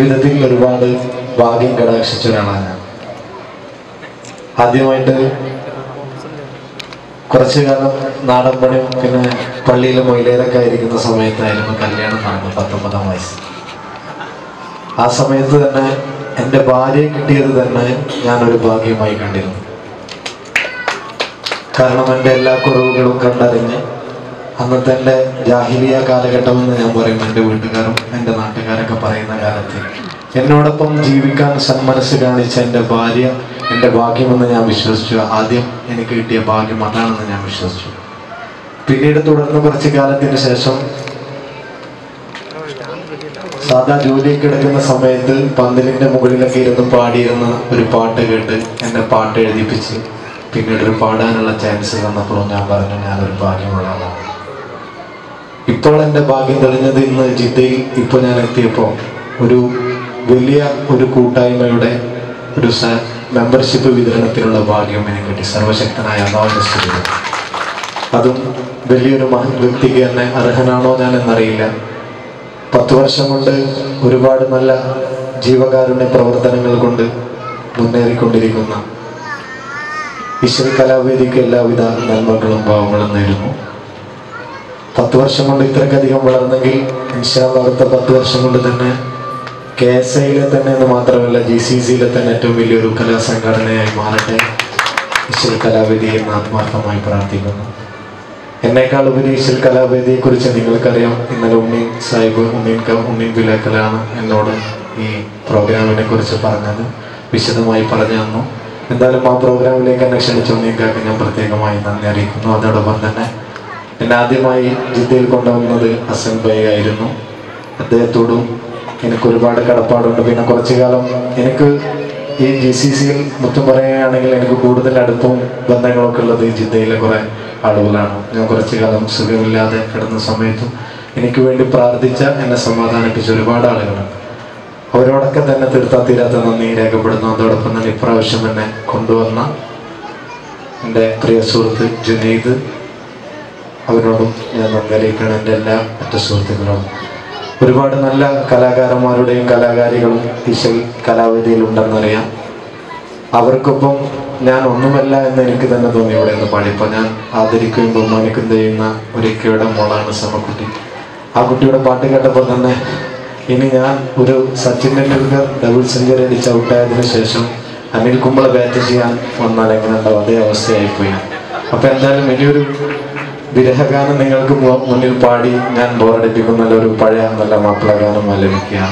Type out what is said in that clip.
ജീവിതത്തിൽ ഒരുപാട് ഭാഗ്യം കടാക്ഷിച്ച ഒരാളാണ് ഞാൻ. ആദ്യമായിട്ട് കുറച്ചു കാലം നാടൻ പണിയും പിന്നെ പള്ളിയിലെ മൊയിലേരൊക്കെ ആയിരിക്കുന്ന സമയത്തായിരുന്നു കല്യാണം നടന്നത്. 19 വയസ്സ്. ആ സമയത്ത് തന്നെ എൻ്റെ ഭാര്യയെ കിട്ടിയത് തന്നെ ഞാനൊരു ഭാഗ്യമായി കണ്ടിരുന്നു. കാരണം എൻ്റെ എല്ലാ കുറവുകളും കണ്ടറിഞ്ഞ് അന്നത്തെ എൻ്റെ ജാഹിലിയ കാലഘട്ടം എന്ന് ഞാൻ പറയും, എൻ്റെ വീട്ടുകാരും എൻ്റെ നാട്ടുകാരൊക്കെ പറയുന്ന കാലത്ത് എന്നോടൊപ്പം ജീവിക്കാൻ സന്മനസ് കാണിച്ച എൻ്റെ ഭാര്യ എൻ്റെ ഭാഗ്യമെന്ന് ഞാൻ വിശ്വസിച്ചു. ആദ്യം എനിക്ക് കിട്ടിയ ഭാഗ്യം അതാണെന്ന് ഞാൻ വിശ്വസിച്ചു. പിന്നീട് തുടർന്ന് കുറച്ച് കാലത്തിന് ശേഷം സാധാ ജോലിയൊക്കെ എടുക്കുന്ന സമയത്ത് പന്തലിൻ്റെ മുകളിലൊക്കെ ഇരുന്ന് പാടിയിരുന്ന ഒരു പാട്ട് കേട്ട് എന്നെ പാട്ട് എഴുതിപ്പിച്ച് പിന്നീടൊരു പാടാനുള്ള ചാൻസ് തന്നപ്പോഴും ഞാൻ പറഞ്ഞു ഞാനൊരു ഭാഗ്യമുള്ള ആളാണ്. ഇപ്പോൾ എൻ്റെ ഭാഗ്യം തെളിഞ്ഞത് ഇന്ന് ജിദ്ദയിൽ ഇപ്പോൾ ഞാൻ എത്തിയപ്പോൾ ഒരു വലിയ ഒരു കൂട്ടായ്മയുടെ ഒരു മെമ്പർഷിപ്പ് വിതരണത്തിനുള്ള ഭാഗ്യം എനിക്ക് കിട്ടി. സർവശക്തനായ അല്ലാഹുവിന്റെ സ്തുതി. അതും വലിയൊരു വ്യക്തിക്ക് തന്നെ അർഹനാണോ ഞാൻ എന്നറിയില്ല. 10 വർഷം കൊണ്ട് ഒരുപാട് നല്ല ജീവകാരുണ്യ പ്രവർത്തനങ്ങൾ കൊണ്ട് മുന്നേറിക്കൊണ്ടിരിക്കുന്ന ഇശ്വൽ കലാവേദിക്ക് എല്ലാവിധ നന്മകളും ഭാവങ്ങളും നേരുന്നു. 10 വർഷം കൊണ്ട് ഇത്രയ്ക്കധികം വളർന്നെങ്കിൽ ഇൻഷാ അല്ലാഹ് അടുത്ത 10 വർഷം കൊണ്ട് തന്നെ KSIയിലെ തന്നെ എന്ന് മാത്രമല്ല GCCയിലെ തന്നെ ഏറ്റവും വലിയൊരു കലാസംഘടനയായി മാറട്ടെ ഇശ്വൽ കലാവേദി എന്ന് ആത്മാർത്ഥമായി പ്രാർത്ഥിക്കുന്നു. എന്നേക്കാൾ ഉപരി ഇശ്വൽ കലാവേദിയെക്കുറിച്ച് നിങ്ങൾക്കറിയാം. ഇന്നലെ ഉണ്ണീൻ സാഹിബ് ഉണ്ണീൻ ബിലാക്കലാണ് എന്നോട് ഈ പ്രോഗ്രാമിനെ കുറിച്ച് പറഞ്ഞത്, വിശദമായി പറഞ്ഞു തന്നു. എന്തായാലും ആ പ്രോഗ്രാമിലേക്ക് എന്നെ ക്ഷണിച്ച ഉണ്ണീൻകാർക്ക് ഞാൻ പ്രത്യേകമായി നന്ദി അറിയിക്കുന്നു. അതോടൊപ്പം തന്നെ എന്നെ ആദ്യമായി ജിദ്ദയിൽ കൊണ്ടുവന്നത് ഹസൻ ബൈ ആയിരുന്നു. അദ്ദേഹത്തോടും എനിക്ക് ഒരുപാട് കടപ്പാടുണ്ട്. പിന്നെ കുറച്ചു കാലം എനിക്ക് ഈ GCCയിൽ മൊത്തം പറയുകയാണെങ്കിൽ എനിക്ക് കൂടുതൽ അടുപ്പവും ബന്ധങ്ങളൊക്കെ ഉള്ളത് ജിദ്ദയിലെ കുറേ ആളുകളാണ്. ഞാൻ കുറച്ചു കാലം സുഖമില്ലാതെ കിടന്ന സമയത്തും എനിക്ക് വേണ്ടി പ്രാർത്ഥിച്ച എന്നെ സമാധാനിപ്പിച്ച ഒരുപാട് ആളുകളുണ്ട്. അവരോടൊക്കെ തന്നെ തീർത്താ നന്ദി രേഖപ്പെടുന്നു. അതോടൊപ്പം തന്നെ ഇപ്രാവശ്യം എന്നെ കൊണ്ടുവന്ന എൻ്റെ പ്രിയ സുഹൃത്ത് ജുനൈദ്, അവരോടും ഞാൻ നന്ദി അറിയിക്കണം. എൻ്റെ എല്ലാ മറ്റു സുഹൃത്തുക്കളോടും ഒരുപാട് നല്ല കലാകാരന്മാരുടെയും കലാകാരികളും ഇശ്വൽ കലാവേദിയിലുണ്ടെന്നറിയാം. അവർക്കൊപ്പം ഞാൻ ഒന്നുമല്ല എന്ന് എനിക്ക് തന്നെ തോന്നി ഇവിടെ നിന്ന് പാടിയപ്പോൾ. ഞാൻ ആദരിക്കുകയും ബഹുമാനിക്കുകയും ചെയ്യുന്ന ഒരു ഇക്കയുടെ മോളാണ് സമക്കുട്ടി. ആ കുട്ടിയുടെ പാട്ട് കേട്ടപ്പോൾ തന്നെ ഇനി ഞാൻ ഒരു സച്ചിൻ ടെണ്ടുൽക്കർ ഡബിൾ സെഞ്ചുറി അടിച്ച് ഔട്ടായതിനു ശേഷം അനിൽ കുംബ്ലെ ബാറ്റ് ചെയ്യാൻ വന്നാൽ എങ്ങനെ ഉണ്ടാവും, അതേ അവസ്ഥയായിപ്പോയി. അപ്പം എന്തായാലും ഇനിയൊരു വിരഹഗാനം നിങ്ങൾക്ക് മുന്നിൽ പാടി ഞാൻ ബോറടിപ്പിക്കുന്ന ഒരു പഴയ നല്ല മാപ്പിള ഗാനം ആലപിക്കുക.